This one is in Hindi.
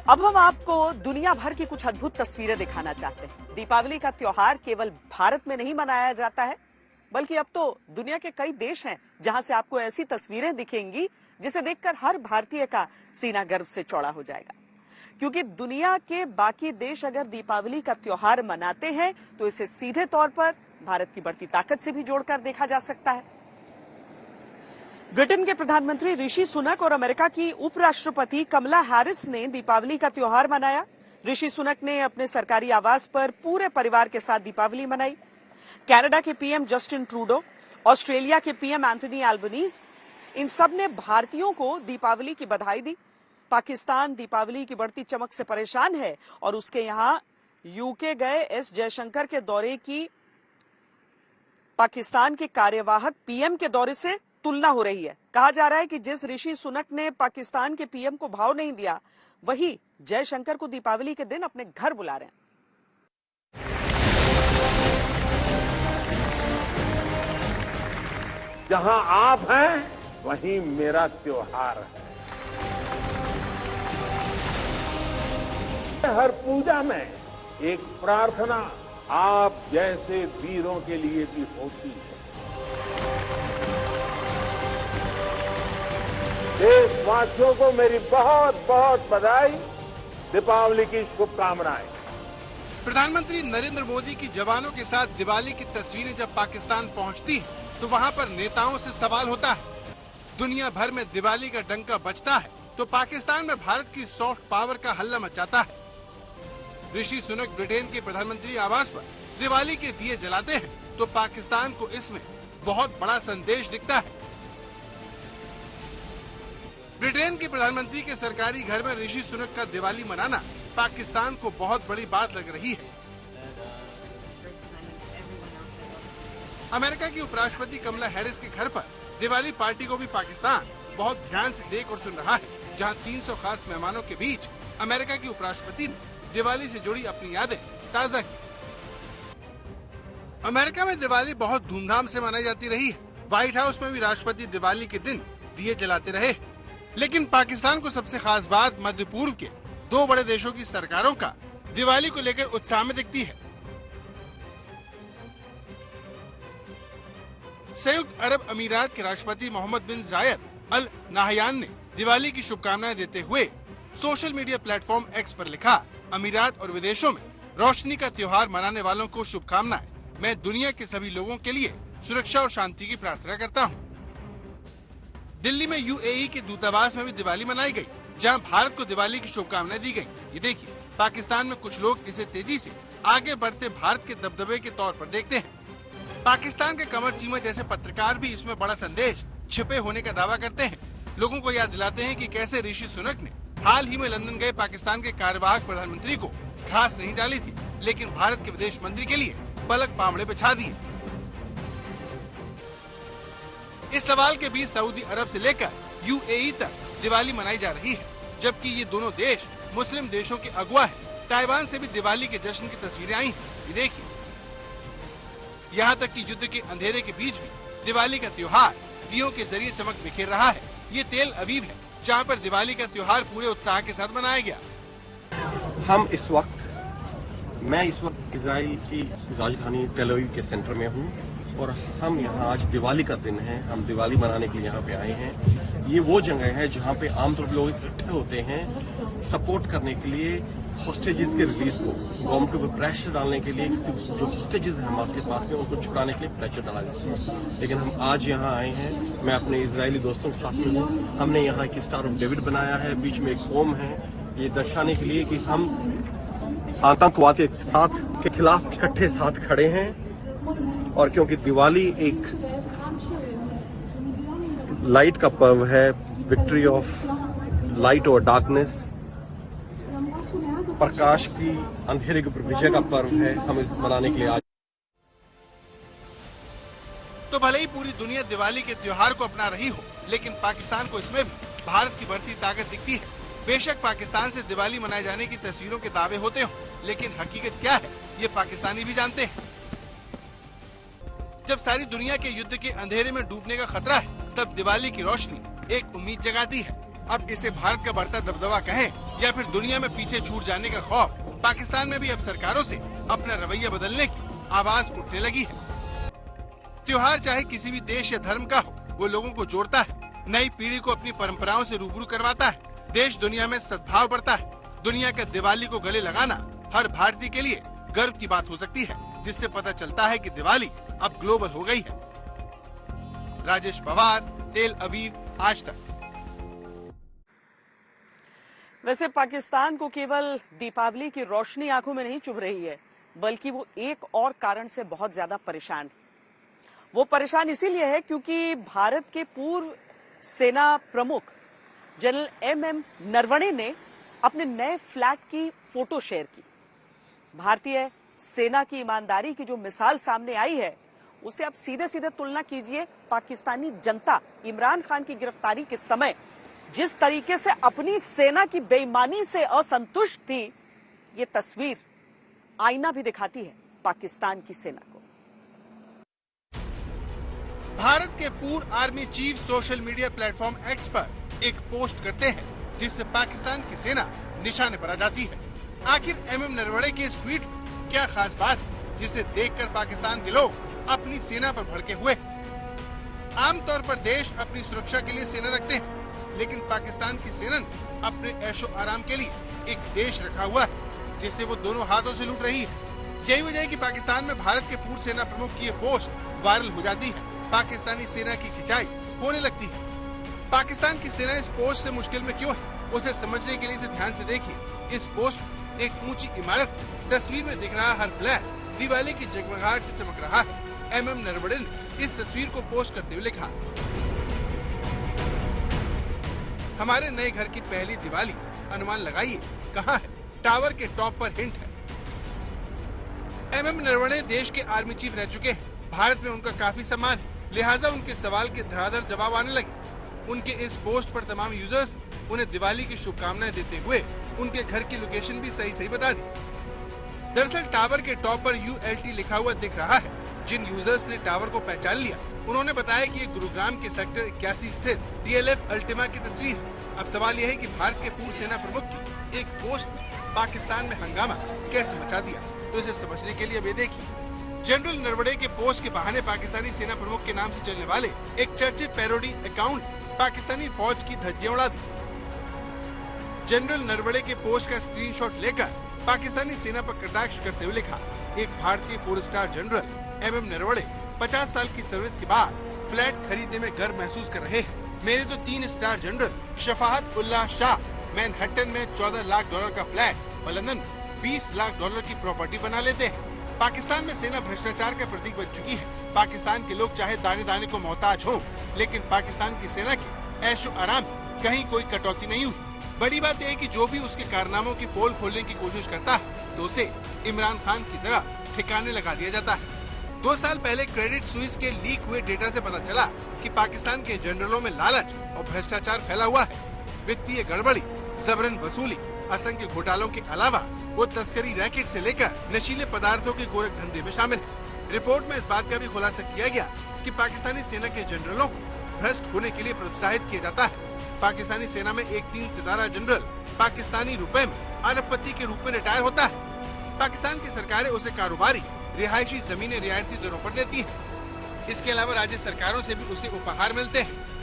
अब हम आपको दुनिया भर की कुछ अद्भुत तस्वीरें दिखाना चाहते हैं। दीपावली का त्योहार केवल भारत में नहीं मनाया जाता है, बल्कि अब तो दुनिया के कई देश हैं जहां से आपको ऐसी तस्वीरें दिखेंगी जिसे देखकर हर भारतीय का सीना गर्व से चौड़ा हो जाएगा। क्योंकि दुनिया के बाकी देश अगर दीपावली का त्योहार मनाते हैं तो इसे सीधे तौर पर भारत की बढ़ती ताकत से भी जोड़कर देखा जा सकता है। ब्रिटेन के प्रधानमंत्री ऋषि सुनक और अमेरिका की उपराष्ट्रपति कमला हैरिस ने दीपावली का त्योहार मनाया। ऋषि सुनक ने अपने सरकारी आवास पर पूरे परिवार के साथ दीपावली मनाई। कनाडा के पीएम जस्टिन ट्रूडो, ऑस्ट्रेलिया के पीएम एंथनी एल्बनीज, इन सब ने भारतीयों को दीपावली की बधाई दी। पाकिस्तान दीपावली की बढ़ती चमक से परेशान है और उसके यहां यूके गए एस जयशंकर के दौरे की पाकिस्तान के कार्यवाहक पीएम के दौरे से तुलना हो रही है। कहा जा रहा है कि जिस ऋषि सुनक ने पाकिस्तान के पीएम को भाव नहीं दिया, वही जयशंकर को दीपावली के दिन अपने घर बुला रहे हैं। जहां आप हैं वहीं मेरा त्योहार है। हर पूजा में एक प्रार्थना आप जैसे वीरों के लिए भी होती है। देशवासियों को मेरी बहुत बहुत बधाई, दीपावली की शुभकामनाएं। प्रधानमंत्री नरेंद्र मोदी की जवानों के साथ दिवाली की तस्वीरें जब पाकिस्तान पहुंचती हैं, तो वहां पर नेताओं से सवाल होता है। दुनिया भर में दिवाली का डंका बजता है तो पाकिस्तान में भारत की सॉफ्ट पावर का हल्ला मच जाता है। ऋषि सुनक ब्रिटेन के प्रधानमंत्री आवास पर दिवाली के दिए जलाते हैं तो पाकिस्तान को इसमें बहुत बड़ा संदेश दिखता है। ब्रिटेन के प्रधानमंत्री के सरकारी घर में ऋषि सुनक का दिवाली मनाना पाकिस्तान को बहुत बड़ी बात लग रही है। अमेरिका की उपराष्ट्रपति कमला हैरिस के घर पर दिवाली पार्टी को भी पाकिस्तान बहुत ध्यान से देख और सुन रहा है, जहां 300 खास मेहमानों के बीच अमेरिका की उपराष्ट्रपति ने दिवाली से जुड़ी अपनी यादें ताज़ा की। अमेरिका में दिवाली बहुत धूमधाम से मनाई जाती रही है। व्हाइट हाउस में भी राष्ट्रपति दिवाली के दिन दिए जलाते रहे। लेकिन पाकिस्तान को सबसे खास बात मध्य पूर्व के दो बड़े देशों की सरकारों का दिवाली को लेकर उत्साह में दिखती है। संयुक्त अरब अमीरात के राष्ट्रपति मोहम्मद बिन जायद अल नाहयान ने दिवाली की शुभकामनाएं देते हुए सोशल मीडिया प्लेटफॉर्म एक्स पर लिखा, अमीरात और विदेशों में रोशनी का त्योहार मनाने वालों को शुभकामनाएं। मैं दुनिया के सभी लोगों के लिए सुरक्षा और शांति की प्रार्थना करता हूँ। दिल्ली में यूएई के दूतावास में भी दिवाली मनाई गई, जहां भारत को दिवाली की शुभकामनाएं दी गई। ये देखिए, पाकिस्तान में कुछ लोग इसे तेजी से आगे बढ़ते भारत के दबदबे के तौर पर देखते हैं। पाकिस्तान के कमर चीमा जैसे पत्रकार भी इसमें बड़ा संदेश छिपे होने का दावा करते हैं। लोगों को याद दिलाते हैं कि कैसे ऋषि सुनक ने हाल ही में लंदन गए पाकिस्तान के कार्यवाहक प्रधानमंत्री को घास नहीं डाली थी, लेकिन भारत के विदेश मंत्री के लिए पलक पामड़े बिछा दिए। इस सवाल के बीच सऊदी अरब से लेकर यूएई तक दिवाली मनाई जा रही है, जबकि ये दोनों देश मुस्लिम देशों के अगुआ हैं। ताइवान से भी दिवाली के जश्न की तस्वीरें आई हैं। ये देखिए, यहाँ तक कि युद्ध के अंधेरे के बीच भी दिवाली का त्योहार दियों के जरिए चमक बिखेर रहा है। ये तेल अवीव है, जहाँ पर दिवाली का त्योहार पूरे उत्साह के साथ मनाया गया। मैं इस वक्त इजराइल की राजधानी तेल अवीव के सेंटर में हूँ और हम यहाँ आज दिवाली का दिन है। हम दिवाली मनाने के लिए यहाँ पे आए हैं। ये वो जगह है जहाँ पे आमतौर पर लोग इकट्ठे होते हैं सपोर्ट करने के लिए हॉस्टेजेस के रिलीज को, गवर्नमेंट के ऊपर प्रेशर डालने के लिए। जो हॉस्टेजेस हैं हमास के पास में, उनको छुड़ाने के लिए प्रेशर डाला जाता है। लेकिन हम आज यहाँ आए हैं, मैं अपने इजरायली दोस्तों के साथ में हूँ। हमने यहाँ की स्टार ऑफ डेविड बनाया है, बीच में एक ओम है, ये दर्शाने के लिए कि हम आतंकवाद के खिलाफ इकट्ठे साथ खड़े हैं। और क्योंकि दिवाली एक लाइट का पर्व है, विक्ट्री ऑफ लाइट और डार्कनेस, प्रकाश की अंधेरे के ऊपर विजय का पर्व है। हम इस मनाने के लिए आज तो भले ही पूरी दुनिया दिवाली के त्योहार को अपना रही हो, लेकिन पाकिस्तान को इसमें भी भारत की बढ़ती ताकत दिखती है। बेशक पाकिस्तान से दिवाली मनाए जाने की तस्वीरों के दावे होते हो, लेकिन हकीकत क्या है ये पाकिस्तानी भी जानते हैं। जब सारी दुनिया के युद्ध के अंधेरे में डूबने का खतरा है, तब दिवाली की रोशनी एक उम्मीद जगाती है। अब इसे भारत का बढ़ता दबदबा कहें या फिर दुनिया में पीछे छूट जाने का खौफ, पाकिस्तान में भी अब सरकारों से अपना रवैया बदलने की आवाज उठने लगी है। त्योहार चाहे किसी भी देश या धर्म का हो, वो लोगों को जोड़ता है, नई पीढ़ी को अपनी परंपराओं से रूबरू करवाता है, देश दुनिया में सद्भाव बढ़ता है। दुनिया का दिवाली को गले लगाना हर भारतीय के लिए गर्व की बात हो सकती है, जिससे पता चलता है कि दिवाली अब ग्लोबल हो गई है। राजेश पवार, तेल अवीव, आज तक। वैसे पाकिस्तान को केवल दीपावली की रोशनी आंखों में नहीं चुभ रही है, बल्कि वो एक और कारण से बहुत ज्यादा परेशान है। वो परेशान इसीलिए है क्योंकि भारत के पूर्व सेना प्रमुख जनरल एमएम नरवणे ने अपने नए फ्लैट की फोटो शेयर की। भारतीय सेना की ईमानदारी की जो मिसाल सामने आई है, उसे आप सीधे सीधे तुलना कीजिए पाकिस्तानी जनता इमरान खान की गिरफ्तारी के समय जिस तरीके से अपनी सेना की बेईमानी से असंतुष्ट थी। ये तस्वीर आईना भी दिखाती है पाकिस्तान की सेना को। भारत के पूर्व army chief social media platform x पर एक पोस्ट करते हैं, जिससे पाकिस्तान की सेना निशाने पर आ जाती है। आखिर एमएम नरवणे के इस ट्वीट में क्या खास बात है, जिसे देखकर पाकिस्तान के लोग अपनी सेना पर भड़के हुए? आमतौर पर देश अपनी सुरक्षा के लिए सेना रखते हैं, लेकिन पाकिस्तान की सेना ने अपने ऐशो आराम के लिए एक देश रखा हुआ है, जिसे वो दोनों हाथों से लूट रही है। यही वजह है कि पाकिस्तान में भारत के पूर्व सेना प्रमुख की ये पोस्ट वायरल हो जाती है। पाकिस्तानी सेना की खिंचाई होने लगती है। पाकिस्तान की सेना इस पोस्ट से मुश्किल में क्यों है, उसे समझने के लिए इसे ध्यान से देखिए। इस पोस्ट में एक ऊंची इमारत, तस्वीर में दिख रहा हर फ्लैट दिवाली की जगमगाहट से चमक रहा है। एमएम नरवणे ने इस तस्वीर को पोस्ट करते हुए लिखा, हमारे नए घर की पहली दिवाली, अनुमान लगाइए कहाँ है? टावर के टॉप पर हिंट है। एमएम नरवणे देश के आर्मी चीफ रह चुके हैं। भारत में उनका काफी सम्मान है, लिहाजा उनके सवाल के धड़ाधड़ जवाब आने लगे। उनके इस पोस्ट पर तमाम यूजर्स ने उन्हें दिवाली की शुभकामनाएं देते हुए उनके घर की लोकेशन भी सही बता दी। दरअसल टावर के टॉप पर ULT लिखा हुआ दिख रहा है। जिन यूजर्स ने टावर को पहचान लिया, उन्होंने बताया कि ये गुरुग्राम के सेक्टर 81 स्थित DLF अल्टिमा की तस्वीर है। अब सवाल यह है कि भारत के पूर्व सेना प्रमुख की एक पोस्ट ने पाकिस्तान में हंगामा कैसे मचा दिया, तो इसे समझने के लिए अब ये देखिए। जनरल नरवणे के पोस्ट के बहाने पाकिस्तानी सेना प्रमुख के नाम से चलने वाले एक चर्चित पैरोडी अकाउंट पाकिस्तानी फौज की धज्जियां उड़ा दी। जनरल नरवणे के पोस्ट का स्क्रीनशॉट लेकर पाकिस्तानी सेना पर कटाक्ष करते हुए लिखा, एक भारतीय 4 स्टार जनरल एमएम नरवणे 50 साल की सर्विस के बाद फ्लैट खरीदने में गर्व महसूस कर रहे हैं। मेरे तो 3 star general Shafaat Ullah Shah Manhattan में $14 लाख का फ्लैट और लंदन में $20 लाख की प्रॉपर्टी बना लेते हैं। पाकिस्तान में सेना भ्रष्टाचार का प्रतीक बन चुकी है। पाकिस्तान के लोग चाहे दाने दाने को मोहताज हों, लेकिन पाकिस्तान की सेना के ऐशो आराम कहीं कोई कटौती नहीं हुई। बड़ी बात यह है कि जो भी उसके कारनामों की पोल खोलने की कोशिश करता है, तो उसे इमरान खान की तरह ठिकाने लगा दिया जाता है। 2 साल पहले क्रेडिट स्विस के लीक हुए डेटा से पता चला कि पाकिस्तान के जनरलों में लालच और भ्रष्टाचार फैला हुआ है। वित्तीय गड़बड़ी, जबरन वसूली, असंख्य घोटालों के अलावा वो तस्करी रैकेट से लेकर नशीले पदार्थों के गोरख धंधे में शामिल है। रिपोर्ट में इस बात का भी खुलासा किया गया कि पाकिस्तानी सेना के जनरलों को भ्रष्ट होने के लिए प्रोत्साहित किया जाता है। पाकिस्तानी सेना में एक 3 सितारा जनरल पाकिस्तानी रुपए में अरबपति के रूप में रिटायर होता है। पाकिस्तान की सरकारें उसे कारोबारी रिहायशी जमीनें रियायती दरों पर देती हैं। इसके अलावा राज्य सरकारों से भी उसे उपहार मिलते हैं।